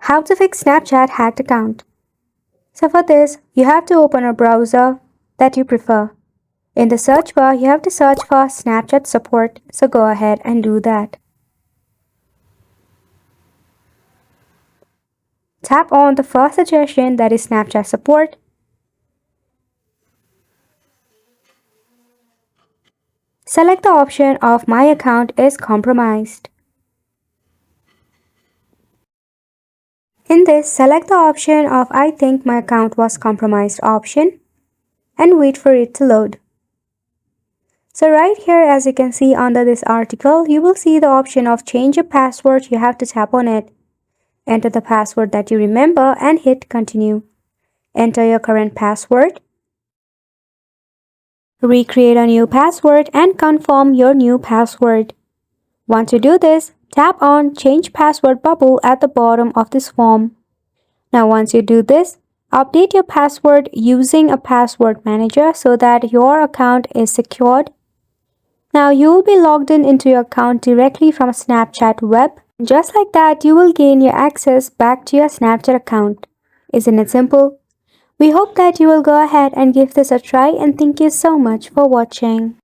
How to fix Snapchat hacked account. So for this, you have to open a browser that you prefer. In the search bar, you have to search for Snapchat support, so go ahead and do that. Tap on the first suggestion, that is Snapchat support. Select the option of My account is compromised. In this, select the option of I think my account was compromised option and wait for it to load. So right here, as you can see under this article, you will see the option of change your password. You have to tap on it. Enter the password that you remember and hit continue. Enter your current password. Recreate a new password and confirm your new password. Once you do this, tap on Change Password bubble at the bottom of this form. Now once you do this, update your password using a password manager so that your account is secured. Now you will be logged into your account directly from Snapchat web. Just like that, you will gain your access back to your Snapchat account. Isn't it simple? We hope that you will go ahead and give this a try, and thank you so much for watching.